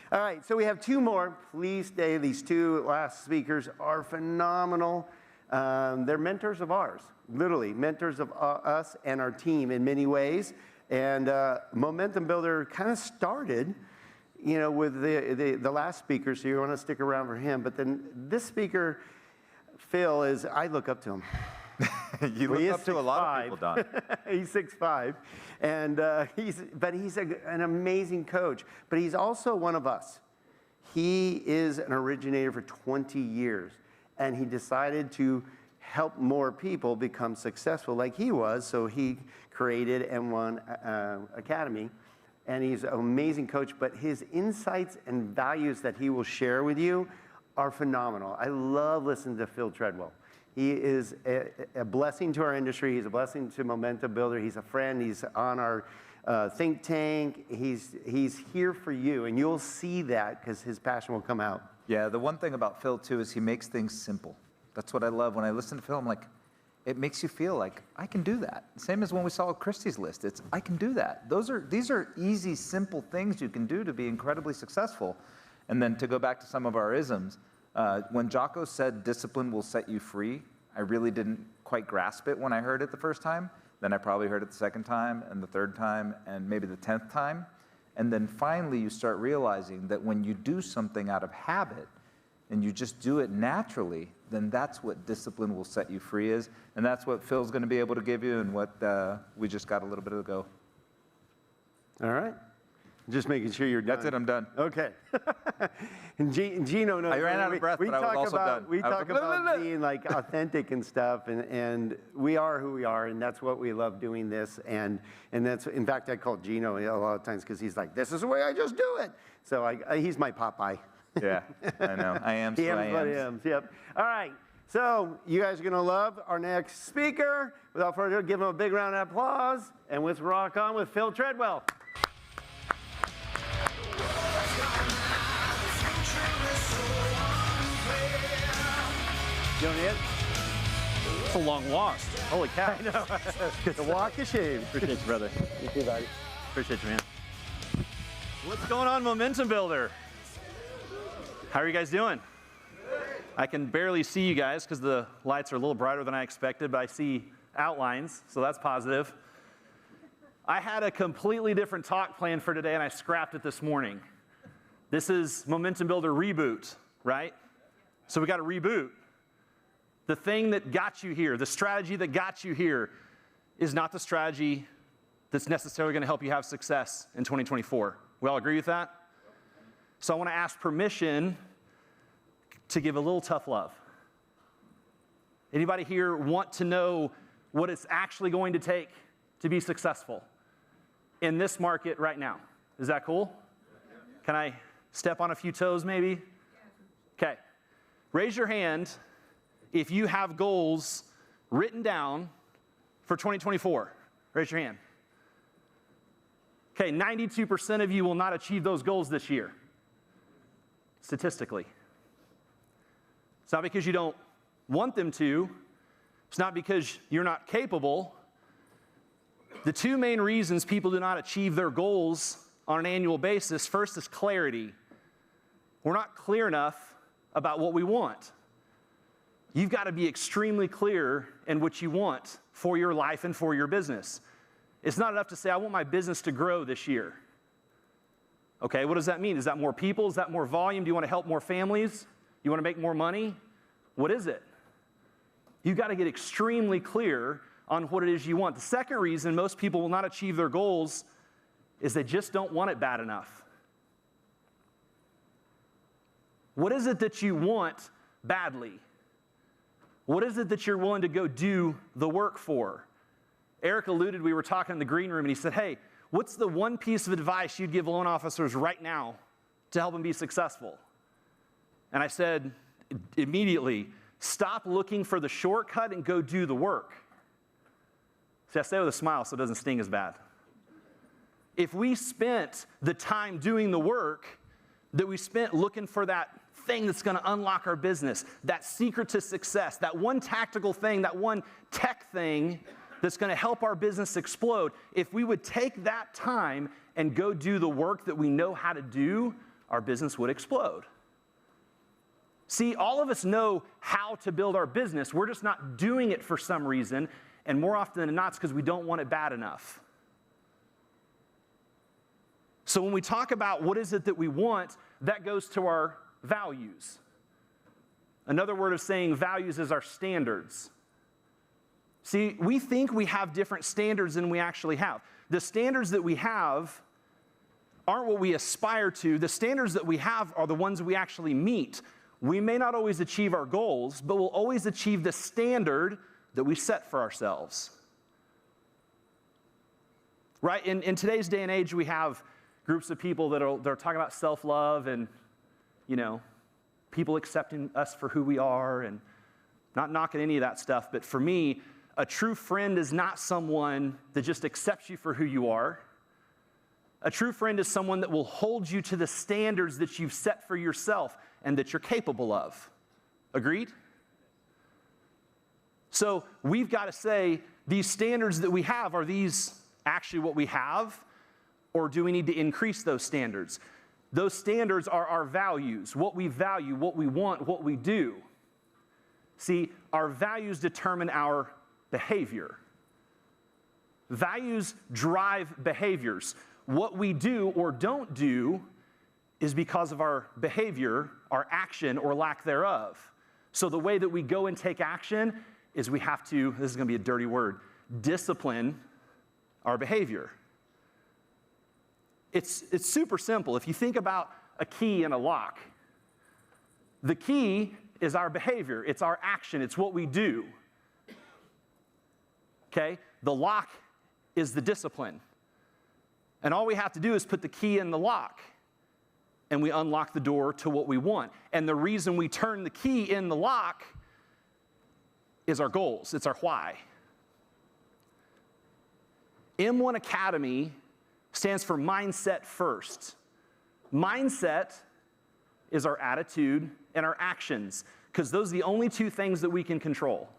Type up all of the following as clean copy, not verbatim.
All right, so we have two more. Please stay. These two last speakers are phenomenal. They're mentors of ours, literally mentors of us and our team in many ways. And Momentum Builder kind of started, with the last speaker, so you want to stick around for him. But then this speaker, Phil, I look up to him. You look up to a lot of people, Don. He's 6'5", and he's an amazing coach. But he's also one of us. He is an originator for 20 years, and he decided to help more people become successful like he was. So he created M1 Academy, and he's an amazing coach. But his insights and values that he will share with you are phenomenal. I love listening to Phil Treadwell. He is a blessing to our industry. He's a blessing to Momentum Builder. He's a friend. He's on our think tank. He's here for you, and you'll see that because his passion will come out. Yeah, the one thing about Phil, too, is he makes things simple. That's what I love. When I listen to Phil, I'm like, it makes you feel like, I can do that. Same as when we saw Christie's list. It's, I can do that. These are easy, simple things you can do to be incredibly successful. And then to go back to some of our isms, when Jocko said discipline will set you free, I really didn't quite grasp it when I heard it the first time. Then I probably heard it the second time and the third time and maybe the 10th time. And then finally you start realizing that when you do something out of habit and you just do it naturally, then that's what discipline will set you free is. And that's what Phil's going to be able to give you and what we just got a little bit ago. All right. Just making sure you're done. That's it, I'm done. Okay. And Gino knows. I ran out of breath, but I was also done. We talk about being like authentic and stuff, and we are who we are, and that's what we love doing this. And that's, in fact, I call Gino a lot of times because he's like, this is the way I just do it. So he's my Popeye. Yeah, I know. I am, so I am. Yep. All right. So you guys are going to love our next speaker. Without further ado, give him a big round of applause, and let's rock on with Phil Treadwell. You don't need it? It's a long walk. Holy cow. I know. The walk of shame. Appreciate you, brother. You too, buddy. Appreciate you, man. What's going on, Momentum Builder? How are you guys doing? I can barely see you guys because the lights are a little brighter than I expected, but I see outlines, so that's positive. I had a completely different talk planned for today, and I scrapped it this morning. This is Momentum Builder Reboot, right? So we got to reboot. The thing that got you here, the strategy that got you here, is not the strategy that's necessarily going to help you have success in 2024. We all agree with that? So I want to ask permission to give a little tough love. Anybody here want to know what it's actually going to take to be successful in this market right now? Is that cool? Can I step on a few toes maybe? Okay. Raise your hand if you have goals written down for 2024. Raise your hand. Okay, 92% of you will not achieve those goals this year, statistically. It's not because you don't want them to. It's not because you're not capable. The two main reasons people do not achieve their goals on an annual basis, first is clarity. We're not clear enough about what we want. You've got to be extremely clear in what you want for your life and for your business. It's not enough to say, I want my business to grow this year. Okay, what does that mean? Is that more people? Is that more volume? Do you want to help more families? You want to make more money? What is it? You've got to get extremely clear on what it is you want. The second reason most people will not achieve their goals is they just don't want it bad enough. What is it that you want badly? What is it that you're willing to go do the work for? Eric alluded, we were talking in the green room, and he said, hey, what's the one piece of advice you'd give loan officers right now to help them be successful? And I said immediately, stop looking for the shortcut and go do the work. See, I say it with a smile so it doesn't sting as bad. If we spent the time doing the work that we spent looking for that thing that's going to unlock our business, that secret to success, that one tactical thing, that one tech thing that's going to help our business explode, if we would take that time and go do the work that we know how to do, our business would explode. See, all of us know how to build our business. We're just not doing it for some reason, and more often than not, it's because we don't want it bad enough. So when we talk about what is it that we want, that goes to our values. Another word of saying values is our standards. See, we think we have different standards than we actually have. The standards that we have aren't what we aspire to. The standards that we have are the ones we actually meet. We may not always achieve our goals, but we'll always achieve the standard that we set for ourselves. Right? In today's day and age, we have groups of people that are talking about self-love and, people accepting us for who we are and not knocking any of that stuff. But for me, a true friend is not someone that just accepts you for who you are. A true friend is someone that will hold you to the standards that you've set for yourself and that you're capable of. Agreed? So we've got to say, these standards that we have, are these actually what we have? Or do we need to increase those standards? Those standards are our values, what we value, what we want, what we do. See, our values determine our behavior. Values drive behaviors. What we do or don't do is because of our behavior, our action, or lack thereof. So the way that we go and take action is we have to, this is going to be a dirty word, discipline our behavior. It's super simple. If you think about a key and a lock, the key is our behavior. It's our action. It's what we do. Okay? The lock is the discipline. And all we have to do is put the key in the lock, and we unlock the door to what we want. And the reason we turn the key in the lock is our goals. It's our why. M1 Academy stands for mindset first. Mindset is our attitude and our actions, because those are the only two things that we can control.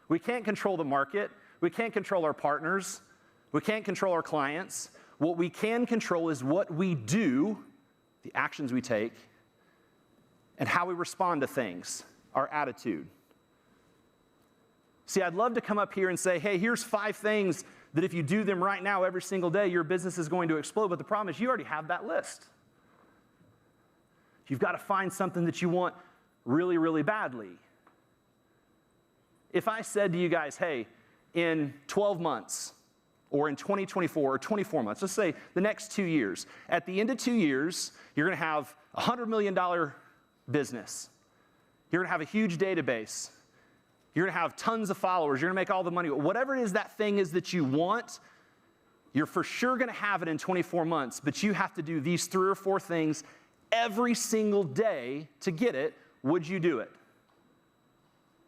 We can't control the market. We can't control our partners. We can't control our clients. What we can control is what we do, the actions we take, and how we respond to things, our attitude. See, I'd love to come up here and say, hey, here's 5 things that if you do them right now every single day, your business is going to explode. But the problem is you already have that list. You've got to find something that you want really, really badly. If I said to you guys, hey, in 12 months, or in 2024 or 24 months, let's say the next 2 years, at the end of 2 years, you're going to have a $100 million business. You're going to have a huge database. You're going to have tons of followers. You're going to make all the money. Whatever it is that thing is that you want, you're for sure going to have it in 24 months, but you have to do these 3 or 4 things every single day to get it. Would you do it?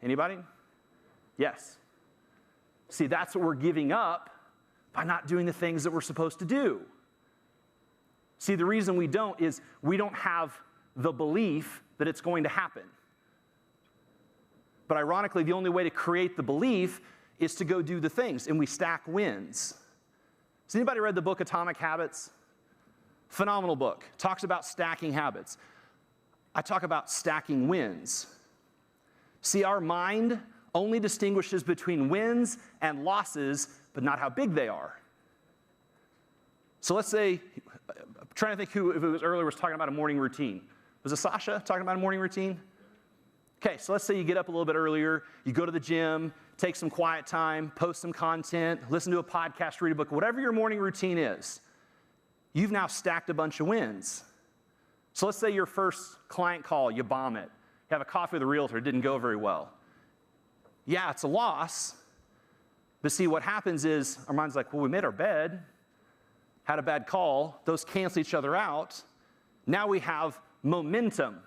Anybody? Yes. See, that's what we're giving up by not doing the things that we're supposed to do. See, the reason we don't is we don't have the belief that it's going to happen. But ironically, the only way to create the belief is to go do the things, and we stack wins. Has anybody read the book Atomic Habits? Phenomenal book. Talks about stacking habits. I talk about stacking wins. See, our mind only distinguishes between wins and losses, but not how big they are. So let's say, I'm trying to think who, if it was earlier, was talking about a morning routine. Was it Sasha talking about a morning routine? Okay, so let's say you get up a little bit earlier, you go to the gym, take some quiet time, post some content, listen to a podcast, read a book, whatever your morning routine is, you've now stacked a bunch of wins. So let's say your first client call, you bomb it. You have a coffee with a realtor, it didn't go very well. Yeah, it's a loss, but see, what happens is our mind's like, well, we made our bed, had a bad call, those cancel each other out. Now we have momentum.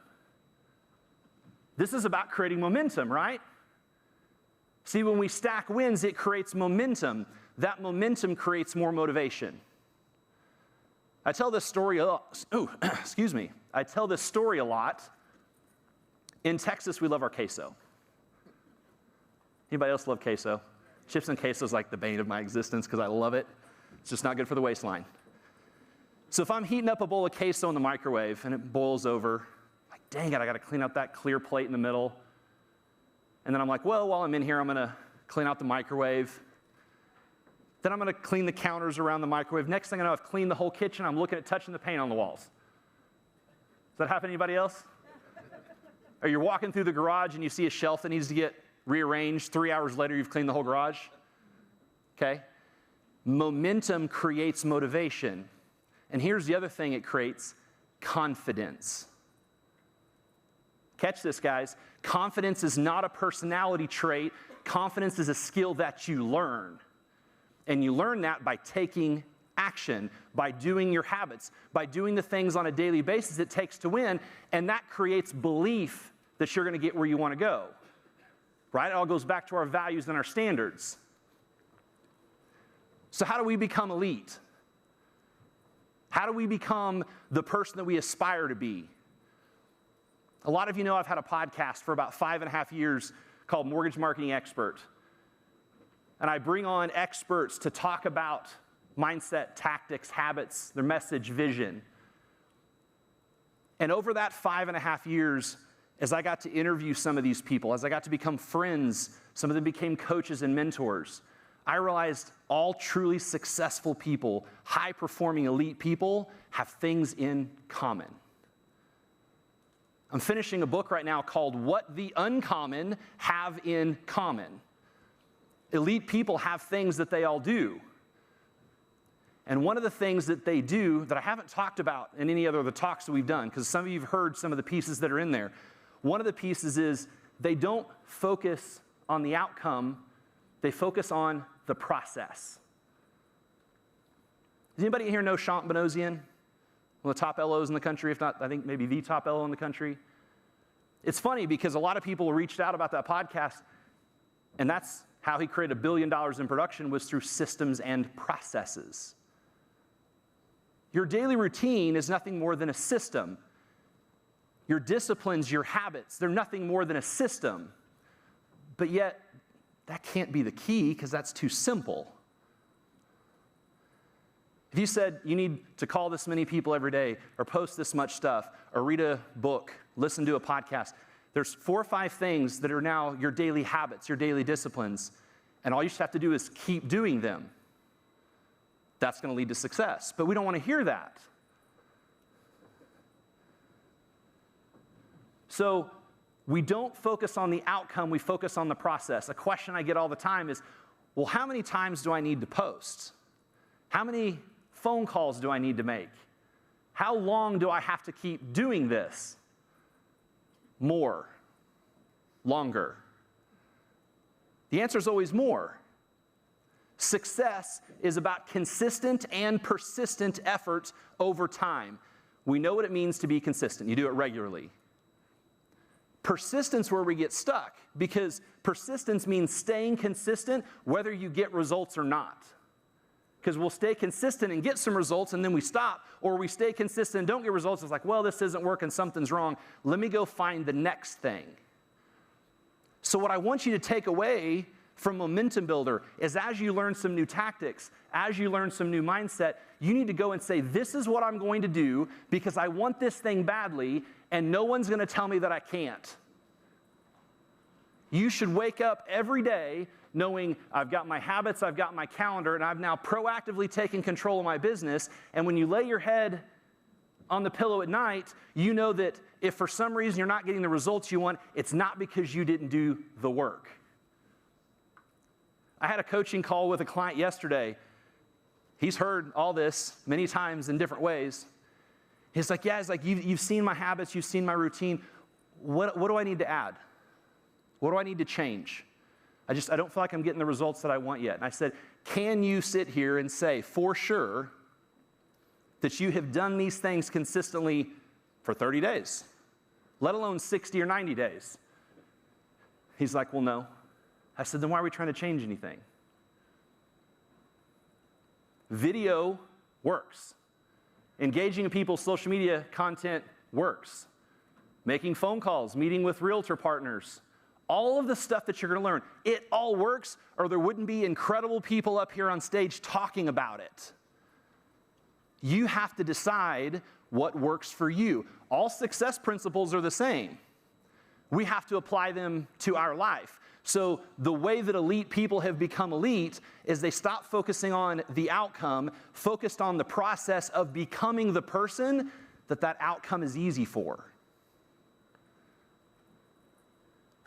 This is about creating momentum, right? See, when we stack wins, it creates momentum. That momentum creates more motivation. I tell this story, I tell this story a lot. In Texas, we love our queso. Anybody else love queso? Chips and queso is like the bane of my existence because I love it. It's just not good for the waistline. So if I'm heating up a bowl of queso in the microwave and it boils over, like, dang it, I got to clean out that clear plate in the middle. And then I'm like, well, while I'm in here, I'm going to clean out the microwave. Then I'm going to clean the counters around the microwave. Next thing I know, I've cleaned the whole kitchen. I'm looking at touching the paint on the walls. Does that happen to anybody else? Or you're walking through the garage and you see a shelf that needs to get rearranged. 3 hours later, you've cleaned the whole garage. Okay? Momentum creates motivation. And here's the other thing it creates: confidence. Catch this, guys. Confidence is not a personality trait. Confidence is a skill that you learn. And you learn that by taking action, by doing your habits, by doing the things on a daily basis it takes to win, and that creates belief that you're going to get where you want to go. Right? It all goes back to our values and our standards. So how do we become elite? How do we become the person that we aspire to be? A lot of you know I've had a podcast for about 5.5 years called Mortgage Marketing Expert. And I bring on experts to talk about mindset, tactics, habits, their message, vision. And over that 5.5 years, as I got to interview some of these people, as I got to become friends, some of them became coaches and mentors, I realized all truly successful people, high-performing elite people, have things in common. I'm finishing a book right now called What the Uncommon Have in Common. Elite people have things that they all do. And one of the things that they do that I haven't talked about in any other of the talks that we've done, because some of you have heard some of the pieces that are in there, one of the pieces is they don't focus on the outcome, they focus on the process. Does anybody here know Shant Benosian? One of the top LOs in the country, if not, I think maybe the top LO in the country. It's funny because a lot of people reached out about that podcast, and that's how he created $1 billion in production, was through systems and processes. Your daily routine is nothing more than a system. Your disciplines, your habits, they're nothing more than a system. But yet, that can't be the key because that's too simple. If you said you need to call this many people every day, or post this much stuff, or read a book, listen to a podcast, there's 4 or 5 things that are now your daily habits, your daily disciplines, and all you just have to do is keep doing them. That's going to lead to success. But we don't want to hear that. So we don't focus on the outcome, we focus on the process. A question I get all the time is, well, how many times do I need to post? How many phone calls do I need to make? How long do I have to keep doing this? More. Longer. The answer is always more. Success is about consistent and persistent effort over time. We know what it means to be consistent. You do it regularly. Persistence where we get stuck, because persistence means staying consistent whether you get results or not. Because we'll stay consistent and get some results and then we stop, or we stay consistent and don't get results. It's like, well, this isn't working, something's wrong. Let me go find the next thing. So what I want you to take away from Momentum Builder is, as you learn some new tactics, as you learn some new mindset, you need to go and say, this is what I'm going to do because I want this thing badly, and no one's going to tell me that I can't. You should wake up every day knowing I've got my habits, I've got my calendar, and I've now proactively taken control of my business. And when you lay your head on the pillow at night, you know that if for some reason you're not getting the results you want, it's not because you didn't do the work. I had a coaching call with a client yesterday. He's heard all this many times in different ways. He's like, yeah, you've seen my habits, you've seen my routine. What do I need to add? What do I need to change? I don't feel like I'm getting the results that I want yet. And I said, can you sit here and say for sure that you have done these things consistently for 30 days, let alone 60 or 90 days? He's like, well, no. I said, then why are we trying to change anything? Video works. Engaging in people's social media content works. Making phone calls, meeting with realtor partners, all of the stuff that you're going to learn, it all works, or there wouldn't be incredible people up here on stage talking about it. You have to decide what works for you. All success principles are the same. We have to apply them to our life. So the way that elite people have become elite is they stop focusing on the outcome, focused on the process of becoming the person that outcome is easy for.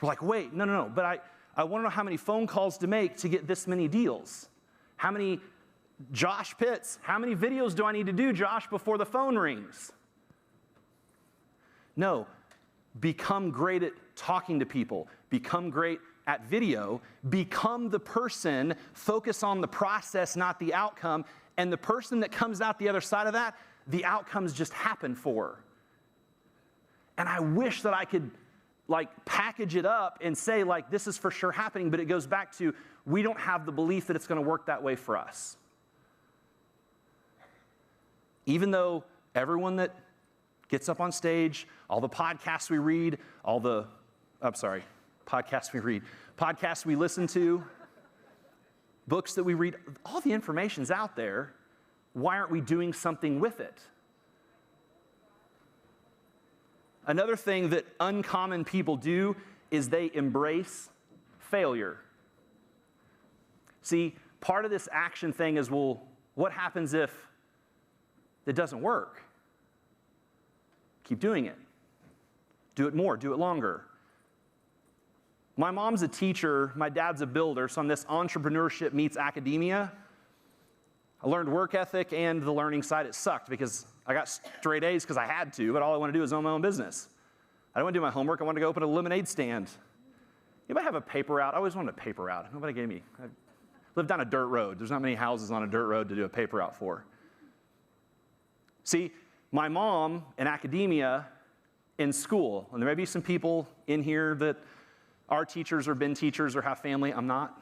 We're like, wait, no, but I want to know how many phone calls to make to get this many deals. How many Josh Pitts, how many videos do I need to do, Josh, before the phone rings? No, become great at talking to people. Become great at video. Become the person, focus on the process, not the outcome. And the person that comes out the other side of that, the outcomes just happen for. And I wish that I could package it up and say, this is for sure happening, but it goes back to, we don't have the belief that it's going to work that way for us. Even though everyone that gets up on stage, all the podcasts we read, podcasts we listen to, books that we read, all the information's out there. Why aren't we doing something with it? Another thing that uncommon people do is they embrace failure. See, part of this action thing is, well, what happens if it doesn't work? Keep doing it. Do it more, do it longer. My mom's a teacher, my dad's a builder, so on this entrepreneurship meets academia, I learned work ethic and the learning side. It sucked because I got straight A's because I had to, but all I want to do is own my own business. I don't want to do my homework. I wanted to go open a lemonade stand. Anybody have a paper route? I always wanted a paper route. Nobody gave me. I lived down a dirt road. There's not many houses on a dirt road to do a paper route for. See, my mom in academia, in school, and there may be some people in here that are teachers or been teachers or have family. I'm not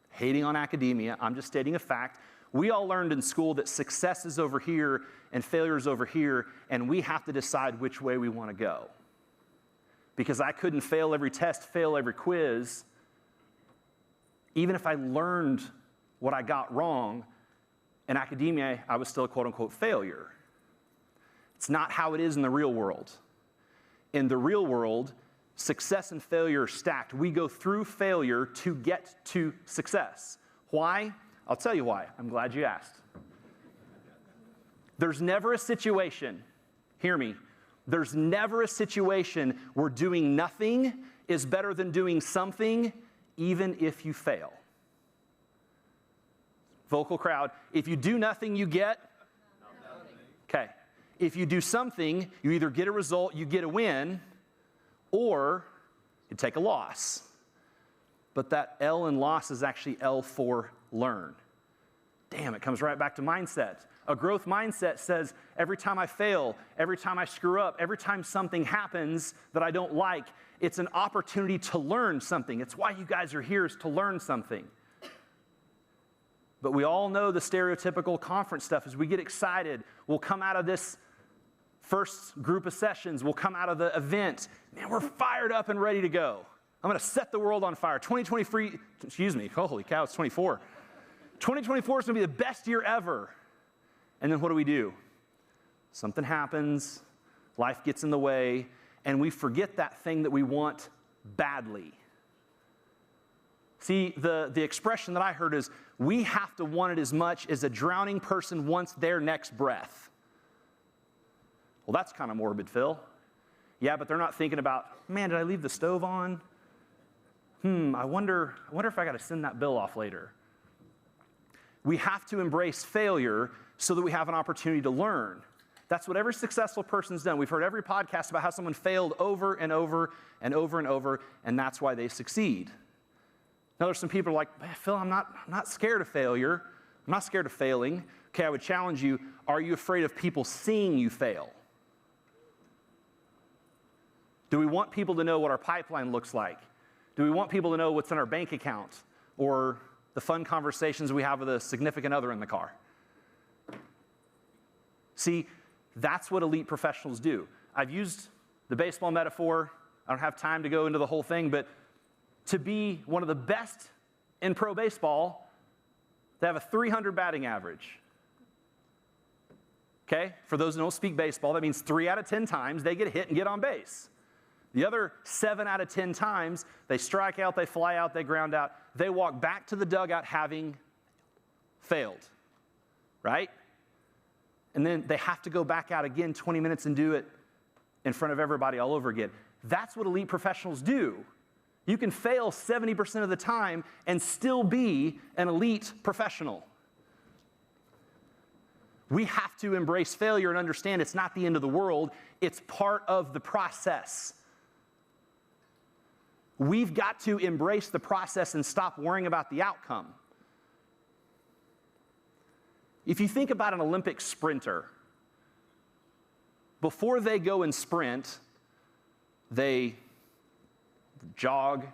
hating on academia. I'm just stating a fact. We all learned in school that success is over here and failure is over here, and we have to decide which way we want to go. Because I couldn't fail every test, fail every quiz. Even if I learned what I got wrong, in academia, I was still a quote-unquote failure. It's not how it is in the real world. In the real world, success and failure are stacked. We go through failure to get to success. Why? I'll tell you why. I'm glad you asked. There's never a situation, hear me, there's never a situation where doing nothing is better than doing something, even if you fail. Vocal crowd. If you do nothing, you get? Nothing. Okay. If you do something, you either get a result, you get a win, or you take a loss. But that L in loss is actually L for learn. Damn, it comes right back to mindset. A growth mindset says every time I fail, every time I screw up, every time something happens that I don't like, it's an opportunity to learn something. It's why you guys are here, is to learn something. But we all know the stereotypical conference stuff. As we get excited, we'll come out of this first group of sessions, we'll come out of the event, man, we're fired up and ready to go. I'm going to set the world on fire. 2023, holy cow, it's 24. 2024 is going to be the best year ever. And then what do? Something happens, life gets in the way, and we forget that thing that we want badly. See, the expression that I heard is, we have to want it as much as a drowning person wants their next breath. Well, that's kind of morbid, Phil. Yeah, but they're not thinking about, man, did I leave the stove on? I wonder if I got to send that bill off later. We have to embrace failure so that we have an opportunity to learn. That's what every successful person's done. We've heard every podcast about how someone failed over and over and over and over, and that's why they succeed. Now, there's some people who are like, Phil, I'm not scared of failure. I'm not scared of failing. Okay, I would challenge you, are you afraid of people seeing you fail? Do we want people to know what our pipeline looks like? Do we want people to know what's in our bank account or the fun conversations we have with a significant other in the car? See, that's what elite professionals do. I've used the baseball metaphor. I don't have time to go into the whole thing, but to be one of the best in pro baseball, they have a 300 batting average. Okay? For those who don't speak baseball, that means 3 out of 10 times they get hit and get on base. The other 7 out of 10 times, they strike out, they fly out, they ground out. They walk back to the dugout having failed, right? And then they have to go back out again 20 minutes and do it in front of everybody all over again. That's what elite professionals do. You can fail 70% of the time and still be an elite professional. We have to embrace failure and understand it's not the end of the world. It's part of the process. We've got to embrace the process and stop worrying about the outcome. If you think about an Olympic sprinter, before they go and sprint, they jog,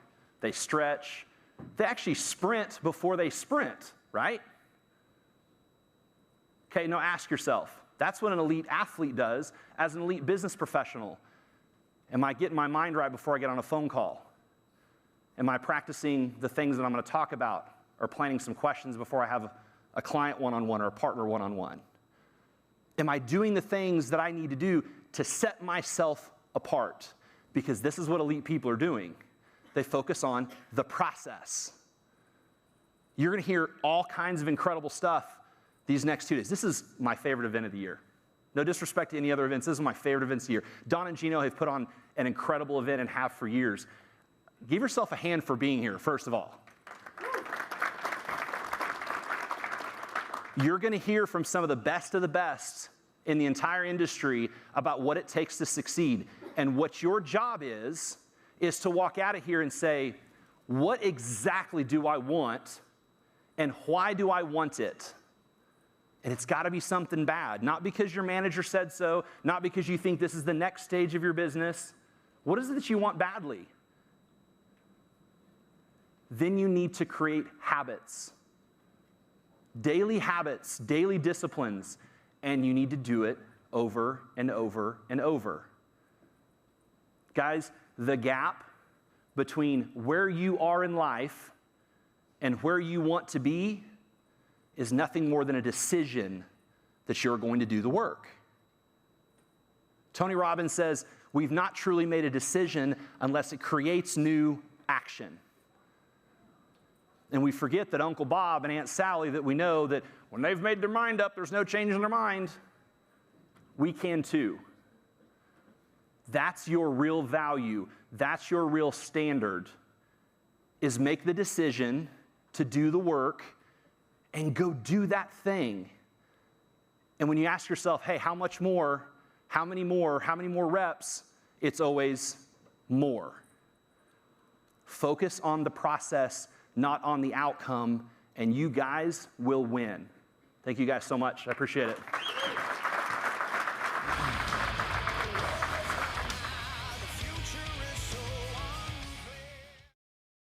they stretch. They actually sprint before they sprint, right? Okay, now ask yourself, that's what an elite athlete does as an elite business professional. Am I getting my mind right before I get on a phone call? Am I practicing the things that I'm going to talk about or planning some questions before I have a client one-on-one or a partner one-on-one? Am I doing the things that I need to do to set myself apart? Because this is what elite people are doing. They focus on the process. You're going to hear all kinds of incredible stuff these next 2 days. This is my favorite event of the year. No disrespect to any other events. This is my favorite events of the year. Don and Gino have put on an incredible event and have for years. Give yourself a hand for being here, first of all. You're going to hear from some of the best in the entire industry about what it takes to succeed. And what your job is to walk out of here and say, what exactly do I want and why do I want it? And it's got to be something bad, not because your manager said so, not because you think this is the next stage of your business. What is it that you want badly? Then you need to create habits. Daily habits, daily disciplines, and you need to do it over and over and over. Guys, the gap between where you are in life and where you want to be is nothing more than a decision that you're going to do the work. Tony Robbins says, we've not truly made a decision unless it creates new action. And we forget that Uncle Bob and Aunt Sally, that we know that when they've made their mind up, there's no change in their mind. We can too. That's your real value. That's your real standard, is make the decision to do the work and go do that thing. And when you ask yourself, hey, how much more, how many more reps, it's always more. Focus on the process, not on the outcome, and you guys will win. Thank you guys so much. I appreciate it.